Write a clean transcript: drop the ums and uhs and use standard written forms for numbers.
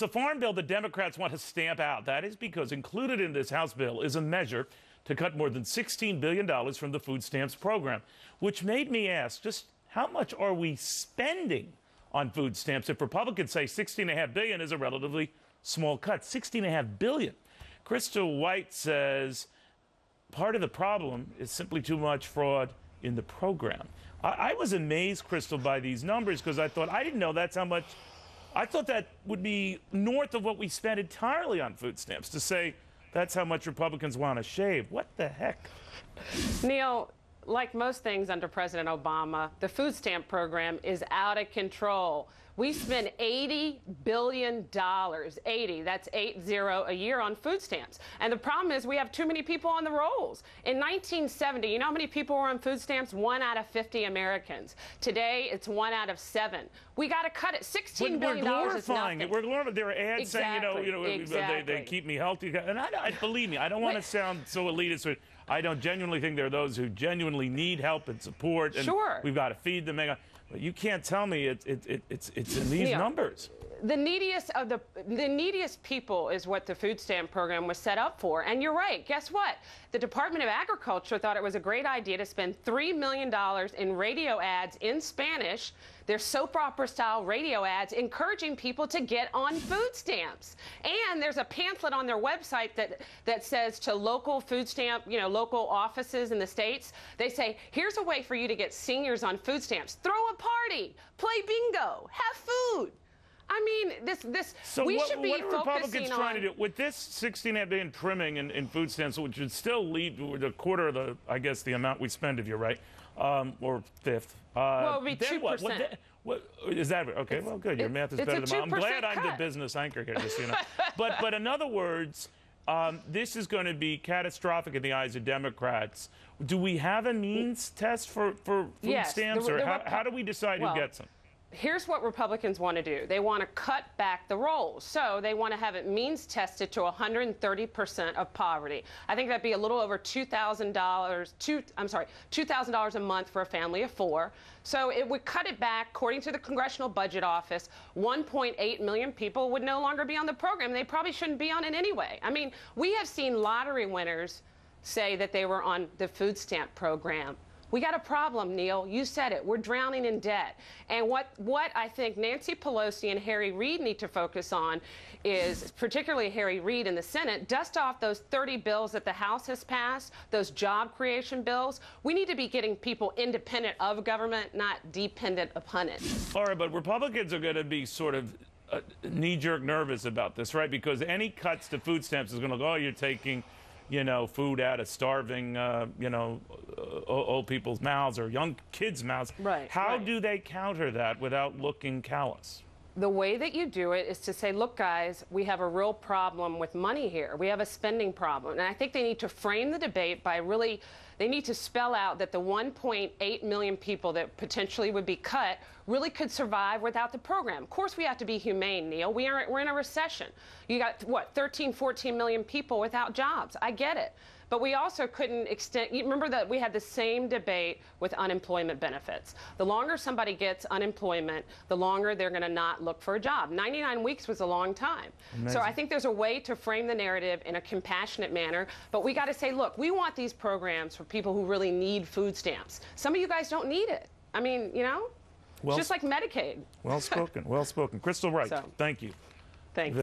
The farm bill the Democrats want to stamp out. That is because included in this House bill is a measure to cut more than $16 billion from the food stamps program, which made me ask, just how much are we spending on food stamps if Republicans say $16.5 billion is a relatively small cut? $16.5 billion. Crystal White says part of the problem is simply too much fraud in the program. I was amazed, Crystal, by these numbers because I thought, I didn't know that's how much. I thought that would be north of what we spend entirely on food stamps to say that's how much Republicans want to shave. What the heck? Neil, like most things under President Obama, the food stamp program is out of control. We spend $80 billion, 80, that's 80 a year on food stamps. And the problem is we have too many people on the rolls. In 1970, you know how many people were on food stamps? 1 out of 50 Americans. Today, it's 1 out of 7. We got to cut it. $16 billion is nothing. We're glorifying. There are ads exactly. saying, they keep me healthy. And I believe me, I don't want to sound so elitist. But I don't genuinely think there are those who genuinely need help and support. And sure. We've got to feed them. But you can't tell me it's in these numbers. The neediest people is what the food stamp program was set up for. And you're right. Guess what? The Department of Agriculture thought it was a great idea to spend $3 million in radio ads in Spanish. They're soap opera style radio ads encouraging people to get on food stamps. And there's a pamphlet on their website that says to local food stamp, local offices in the states, they say, here's a way for you to get seniors on food stamps. Throw a party, play bingo, have food. I mean, so we what, should be what are Republicans focusing trying to do with this $16.5 billion trimming in food stamps, which would still leave a quarter of the amount we spend, if you're right, or fifth. Well, it would be 2%. What is that? Okay, well, good. Your math is better than mine. I'm glad I'm the business anchor here, just so you know. But in other words, this is going to be catastrophic in the eyes of Democrats. Do we have a means test for food stamps, or how do we decide who gets them? Here's what Republicans want to do. They want to cut back the rolls. So they want to have it means tested to 130% of poverty. I think that'd be a little over $2,000, $2,000 a month for a family of 4. So it would cut it back. According to the Congressional Budget Office, 1.8 million people would no longer be on the program. They probably shouldn't be on it anyway. I mean, we have seen lottery winners say that they were on the food stamp program. We got a problem, Neil. You said it. We're drowning in debt. And what I think Nancy Pelosi and Harry Reid need to focus on is, particularly Harry Reid in the Senate, dust off those 30 bills that the House has passed, those job creation bills. We need to be getting people independent of government, not dependent upon it. All right, but Republicans are going to be sort of knee-jerk nervous about this, right? Because any cuts to food stamps is going to go, oh, you're taking food out of starving, old people's mouths or young kids' mouths. Right. How do they counter that without looking callous? The way that you do it is to say, look, guys, we have a real problem with money here. We have a spending problem. And I think they need to frame the debate by they need to spell out that the 1.8 million people that potentially would be cut really could survive without the program. Of course, we have to be humane, Neil. We're in a recession. You got, 13, 14 million people without jobs. I get it. But we also couldn't extend. You remember that we had the same debate with unemployment benefits. The longer somebody gets unemployment, the longer they're going to not look for a job. 99 weeks was a long time. Amazing. So I think there's a way to frame the narrative in a compassionate manner. But we got to say, look, we want these programs for people who really need food stamps. Some of you guys don't need it. I mean, it's just like Medicaid. Well spoken. Well spoken. Crystal Wright, thank you. Thank you.